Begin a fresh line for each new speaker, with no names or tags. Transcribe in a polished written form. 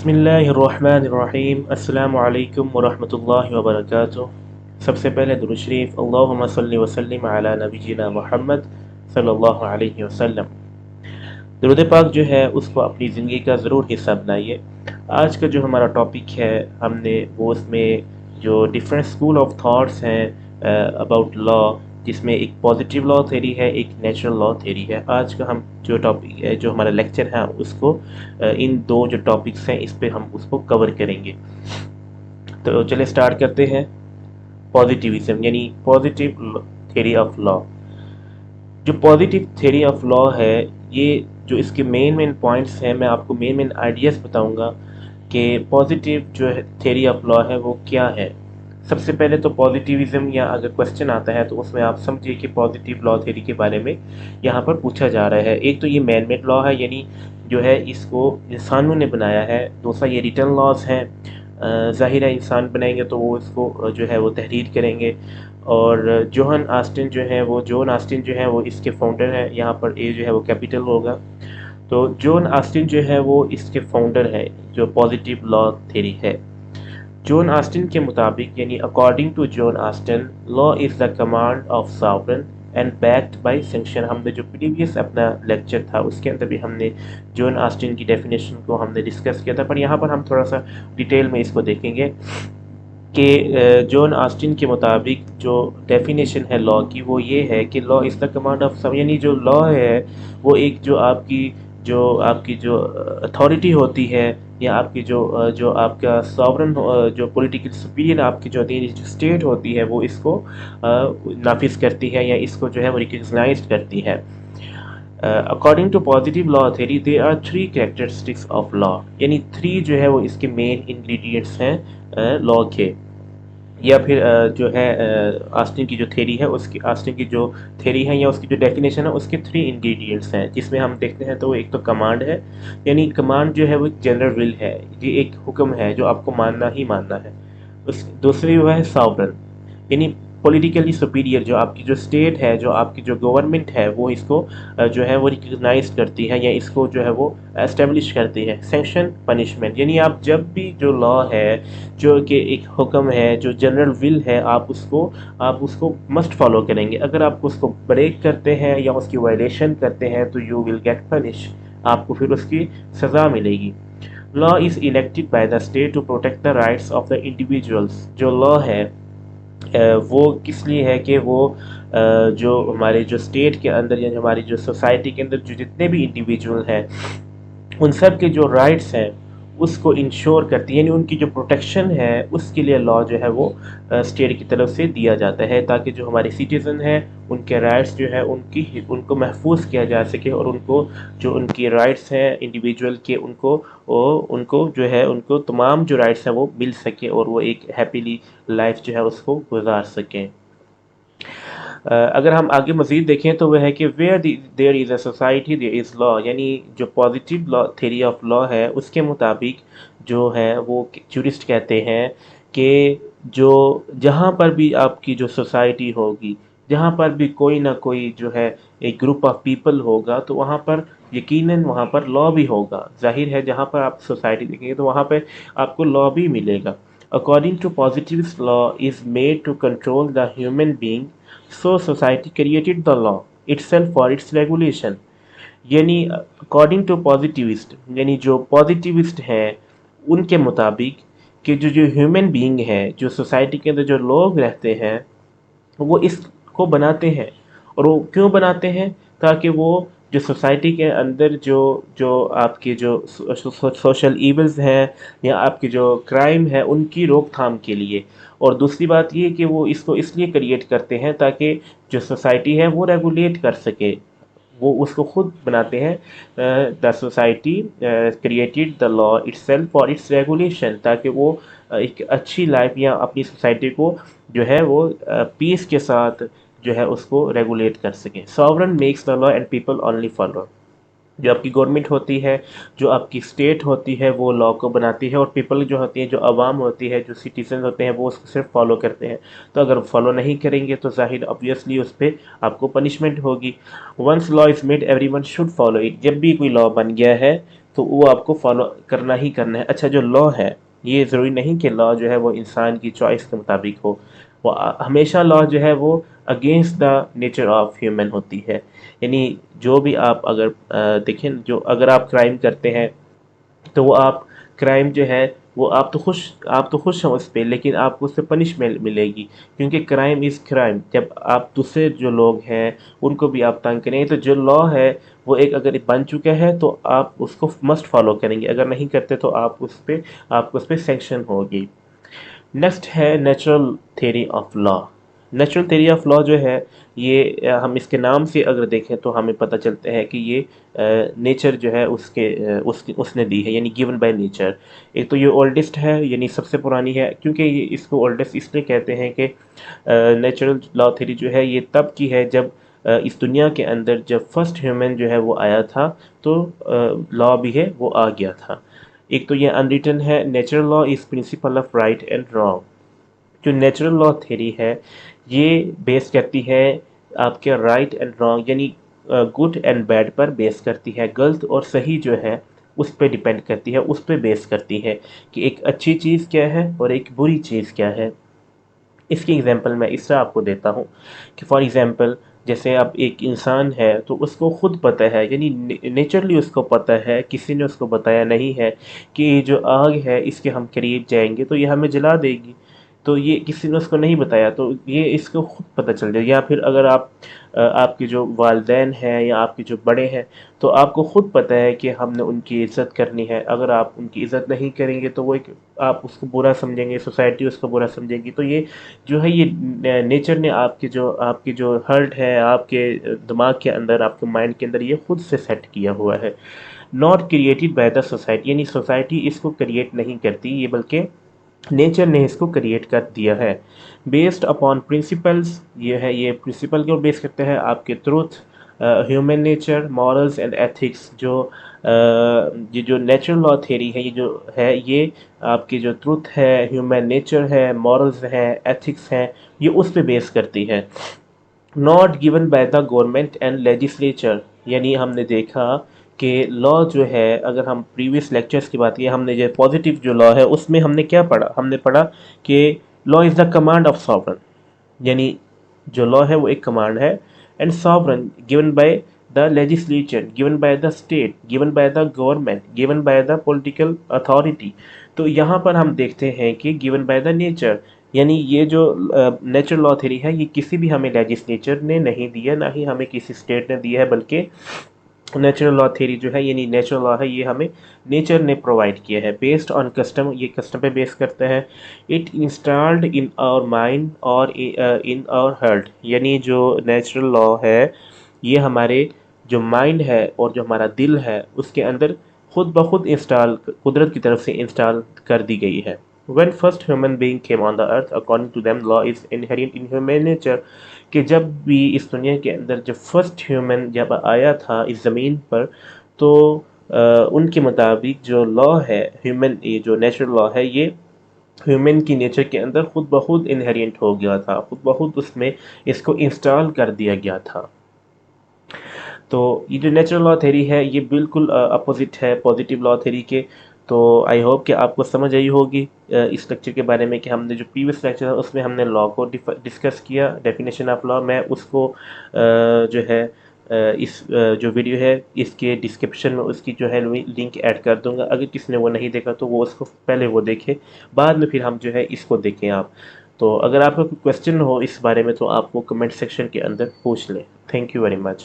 बिस्मिल्लाहिर्रहमानिर्रहीम अस्सलामु अलैकुम वरहमतुल्लाहि वबरकातुह। सबसे पहले दुरूद शरीफ अल्लाहुम्मा सल्लि वसल्लिम अला नबीना मुहम्मद सल्लल्लाहु अलैहि वसल्लम। दुरूद पाक जो है उसको अपनी ज़िंदगी का ज़रूर हिस्सा बनाइए। आज का जो हमारा टॉपिक है हमने वो उसमें जो डिफरेंट स्कूल ऑफ थॉट्स हैं अबाउट लॉ, जिसमें एक पॉजिटिव लॉ थ्योरी है, एक नेचुरल लॉ थ्योरी है। आज का हम जो टॉपिक है, जो हमारा लेक्चर है, उसको इन दो जो टॉपिक्स हैं इस पे हम उसको कवर करेंगे। तो चलिए स्टार्ट करते हैं। पॉजिटिविज्म यानी पॉजिटिव थ्योरी ऑफ लॉ। जो पॉजिटिव थ्योरी ऑफ लॉ है, ये जो इसके मेन पॉइंट्स हैं, मैं आपको मेन आइडियाज़ बताऊंगा कि पॉजिटिव जो है थ्योरी ऑफ लॉ है वो क्या है। सबसे पहले तो पॉजिटिविज्म या अगर क्वेश्चन आता है तो उसमें आप समझिए कि पॉजिटिव लॉ थ्योरी के बारे में यहाँ पर पूछा जा रहा है। एक तो ये मैन मेड लॉ है, यानी जो है इसको इंसानों ने बनाया है। दूसरा ये रिटर्न लॉज हैं, ज़ाहिर है इंसान बनाएंगे तो वो इसको जो है वो तहरीर करेंगे। और जॉन ऑस्टिन जो है वो इसके फाउंडर हैं। यहाँ पर ए जो है वो कैपिटल होगा। तो जॉन ऑस्टिन जो है वो इसके फाउंडर है जो पॉजिटिव लॉ थ्योरी है। जॉन ऑस्टिन के मुताबिक, यानी according to John Austin, law is the command of sovereign and backed by sanction. हमने जो प्रीवियस अपना लेक्चर था उसके अंदर भी हमने जॉन ऑस्टिन की डेफिनेशन को हमने डिस्कस किया था, पर यहाँ पर हम थोड़ा सा डिटेल में इसको देखेंगे कि जॉन ऑस्टिन के मुताबिक जो डेफिनेशन है लॉ की वो ये है कि law is the command of सब, यानी जो लॉ है वो एक जो आपकी अथॉरिटी होती है, या आपकी जो आपका सॉवरन जो पॉलिटिकल सुपीरियर आपकी जो स्टेट होती है वो इसको नाफिज करती है या इसको जो है वो रिकग्नाइज करती है। According to positive law theory there are three characteristics of law, यानी थ्री जो है वो इसके मेन इंग्रेडिएंट्स हैं लॉ के। या फिर जो है ऑस्टिन की जो थ्योरी है उसकी ऑस्टिन की जो थ्योरी है या उसकी जो डेफिनेशन है उसके थ्री इंग्रेडिएंट्स हैं, जिसमें हम देखते हैं तो एक तो कमांड है, यानी कमांड जो है वो एक जनरल विल है, ये एक हुक्म है जो आपको मानना ही मानना है। उस दूसरी वो है सॉवरन, यानी पॉलिटिकली सुपीरियर, जो आपकी जो स्टेट है, जो आपकी जो गवर्नमेंट है वो इसको जो है वो रिकग्नाइज करती है या इसको जो है वो एस्टेब्लिश करती है। सैंक्शन पनिशमेंट, यानी आप जब भी जो लॉ है, जो कि एक हुक्म है, जो जनरल विल है, आप उसको मस्ट फॉलो करेंगे। अगर आप उसको ब्रेक करते हैं या उसकी वायलेशन करते हैं तो यू विल गेट पनिश, आपको फिर उसकी सज़ा मिलेगी। Law is elected by the state to protect the rights of the individuals. जो लॉ है वो किस लिए है कि वो जो हमारे जो स्टेट के अंदर या हमारी जो सोसाइटी के अंदर जो जितने भी इंडिविजुअल हैं उन सब के जो राइट्स हैं उसको इंश्योर करती है, यानी उनकी जो प्रोटेक्शन है उसके लिए लॉ जो है वो स्टेट की तरफ से दिया जाता है, ताकि जो हमारे सिटीज़न हैं उनके राइट्स जो है उनको महफूज किया जा सके, और उनको जो उनकी राइट्स हैं इंडिविजुअल के उनको जो है उनको तमाम जो राइट्स हैं वो मिल सके और वो एक हैप्पीली लाइफ जो है उसको गुजार सकें। अगर हम आगे मज़ीद देखें तो वह है कि where there is a society there is law, यानी जो positive law theory of law है उसके मुताबिक जो है वो जूरिस्ट कहते हैं कि जो जहाँ पर भी आपकी जो सोसाइटी होगी, जहाँ पर भी कोई ना कोई जो है एक ग्रुप ऑफ पीपल होगा, तो वहाँ पर यकीनन वहाँ पर लॉ भी होगा। जाहिर है जहाँ पर आप सोसाइटी देखेंगे तो वहाँ पर आपको लॉ भी मिलेगा। According to positive law is made to control the human being, so society created the law itself for its regulation। यानी अकॉर्डिंग टू पॉजिटिविस्ट, यानी जो पॉजिटिविस्ट हैं उनके मुताबिक कि जो ह्यूमन बीइंग है, जो सोसाइटी के अंदर जो लोग रहते हैं वो इसको बनाते हैं। और वो क्यों बनाते हैं? ताकि वो जो सोसाइटी के अंदर जो जो आपके जो सोशल इवल्स हैं या आपके जो क्राइम है उनकी रोकथाम के लिए। और दूसरी बात ये कि वो इसको इसलिए क्रिएट करते हैं ताकि जो सोसाइटी है वो रेगुलेट कर सके, वो उसको खुद बनाते हैं। The society created the law itself for its regulation, ताकि वो एक अच्छी लाइफ या अपनी सोसाइटी को जो है वो पीस के साथ जो है उसको रेगुलेट कर सकें। Sovereign makes the law and people only follow. जो आपकी गवर्नमेंट होती है, जो आपकी स्टेट होती है, वो लॉ को बनाती है, और पीपल जो होती है, जो आवाम होती है, जो सिटीजन होते हैं, वो उसको सिर्फ फॉलो करते हैं। तो अगर फॉलो नहीं करेंगे तो जाहिर ऑब्वियसली उस पर आपको पनिशमेंट होगी। Once law is made everyone should follow it. जब भी कोई लॉ बन गया है تو وہ آپ کو فالو کرنا ہی کرنا ہے۔ اچھا جو لا ہے، یہ ضروری نہیں کہ لا جو ہے وہ انسان کی چوائس کے مطابق ہو، وہ ہمیشہ لا جو ہے وہ against the nature of human ہوتی ہے۔ یعنی جو بھی آپ اگر دیکھیں، جو اگر آپ کرائم کرتے ہیں تو وہ آپ کرائم جو ہے وہ آپ تو خوش ہیں اس پہ، لیکن آپ کو اس سے پنشمنٹ ملے گی، کیونکہ کرائم از کرائم۔ جب آپ دوسرے جو لوگ ہیں ان کو بھی آپ تنگ کریں گے، تو جو لا ہے وہ ایک اگر بن چکا ہے تو آپ اس کو مسٹ فالو کریں گے، اگر نہیں کرتے تو آپ کو اس پہ سینکشن ہوگی۔ نیکسٹ ہے natural theory of law. Natural theory of law جو ہے یہ ہم اس کے نام سے اگر دیکھیں تو ہمیں پتہ چلتا ہے کہ یہ نیچر جو ہے اس نے دی ہے، یعنی گیون بائی نیچر۔ ایک تو یہ اولڈسٹ ہے، یعنی سب سے پرانی ہے، کیونکہ یہ اس کو اولڈسٹ اس لیے کہتے ہیں کہ نیچرل لا تھیوری جو ہے یہ تب کی ہے جب اس دنیا کے اندر جب فرسٹ ہیومن جو ہے وہ آیا تھا تو لا بھی ہے وہ آ گیا تھا۔ ایک تو یہ انریٹن ہے، natural law is principle of right and wrong. جو نیچرل لا تھیوری ہے یہ بیس کرتی ہے آپ کے رائٹ اینڈ رانگ، یعنی گڈ اینڈ بیڈ پر بیس کرتی ہے، غلط اور صحیح جو ہے اس پہ ڈیپینڈ کرتی ہے، اس پہ بیس کرتی ہے کہ ایک اچھی چیز کیا ہے اور ایک بری چیز کیا ہے۔ اس کی ایگزامپل میں اس طرح آپ کو دیتا ہوں کہ فار ایگزامپل جیسے اب ایک انسان ہے تو اس کو خود پتہ ہے، یعنی نیچرلی اس کو پتہ ہے، کسی نے اس کو بتایا نہیں ہے کہ یہ جو آگ ہے اس کے ہم قریب جائیں گے تو یہ ہمیں جلا دے گی، تو یہ کسی نے اس کو نہیں بتایا، تو یہ اس کو خود پتہ چل جائے۔ یا پھر اگر آپ کے جو والدین ہیں یا آپ کے جو بڑے ہیں تو آپ کو خود پتہ ہے کہ ہم نے ان کی عزت کرنی ہے، اگر آپ ان کی عزت نہیں کریں گے تو وہ آپ اس کو برا سمجھیں گے، سوسائٹی اس کو برا سمجھے گی۔ تو یہ جو ہے یہ نیچر نے آپ کی جو ہرٹ ہے آپ کے دماغ کے اندر، آپ کے مائنڈ کے اندر، یہ خود سے سیٹ کیا ہوا ہے۔ Not created by the society, یعنی سوسائٹی اس کو کریٹ نہیں کرتی، یہ بلکہ نیچر نے اس کو کریٹ کر دیا ہے۔ بیسڈ اپون پرنسپلز، یہ پرنسپل کو بیس کرتے ہیں آپ کے truth, human nature, morals and ethics. یہ جو نیچرل لا تھیوری ہے یہ آپ کی جو ٹروتھ ہے، ہیومن نیچر ہے، مورلز ہیں، ایتھکس ہیں، یہ اس پہ بیس کرتی ہے۔ Not given by the government and legislature, یعنی ہم نے دیکھا کہ لا جو ہے، اگر ہم پریویس لیکچرز کی بات کی، ہم نے جو پازیٹیو جو لا ہے اس میں ہم نے کیا پڑھا؟ ہم نے پڑھا کہ لا از دا کمانڈ آف ساورن، یعنی جو لا ہے وہ ایک کمانڈ ہے، and sovereign given by the legislature, given by the state, given by the government, given by the political authority. تو یہاں پر ہم دیکھتے ہیں کہ گیون بائی دا نیچر، یعنی یہ جو نیچرل لا تھیوری ہے یہ کسی بھی ہمیں لیجسلیچر نے نہیں دیا، نہ ہی ہمیں کسی اسٹیٹ نے دیا ہے، بلکہ نیچرل لا تھیوری جو ہے، یعنی نیچرل لا ہے، یہ ہمیں نیچر نے پرووائڈ کیا ہے۔ بیسڈ آن کسٹم، یہ کسٹم پہ بیس کرتا ہے۔ It installed in our mind اور ان آور ہارٹ، یعنی جو نیچرل لا ہے یہ ہمارے جو مائنڈ ہے اور جو ہمارا دل ہے اس کے اندر خود بخود قدرت کی طرف سے انسٹال کر دی گئی ہے۔ When first human being came on the earth, according to them, law is inherent in human nature، کہ جب بھی اس دنیا کے اندر جب فرسٹ ہیومن جب آیا تھا اس زمین پر تو ان کے مطابق جو لا ہے ہیومن، یہ جو نیچرل لا ہے یہ ہیومن کی نیچر کے اندر خود بخود انہیرنٹ ہو گیا تھا، خود بخود اس میں اس کو انسٹال کر دیا گیا تھا۔ تو یہ جو نیچرل لا تھیوری ہے یہ بالکل اپوزٹ ہے پازیٹیو لا تھیوری کے۔ تو آئی ہوپ کہ آپ کو سمجھ آئی ہوگی اس لیکچر کے بارے میں، کہ ہم نے جو پریویس لیکچر ہے اس میں ہم نے لا کو ڈسکس کیا، ڈیفینیشن آف لا۔ میں اس کو جو ہے اس جو ویڈیو ہے اس کے ڈسکرپشن میں اس کی جو ہے لنک ایڈ کر دوں گا، اگر کسی نے وہ نہیں دیکھا تو وہ اس کو پہلے وہ دیکھے، بعد میں پھر ہم جو ہے اس کو دیکھیں آپ۔ تو اگر آپ کا کوئی کویسچن ہو اس بارے میں تو آپ کو کمنٹ سیکشن کے اندر پوچھ لیں۔ Thank you very much.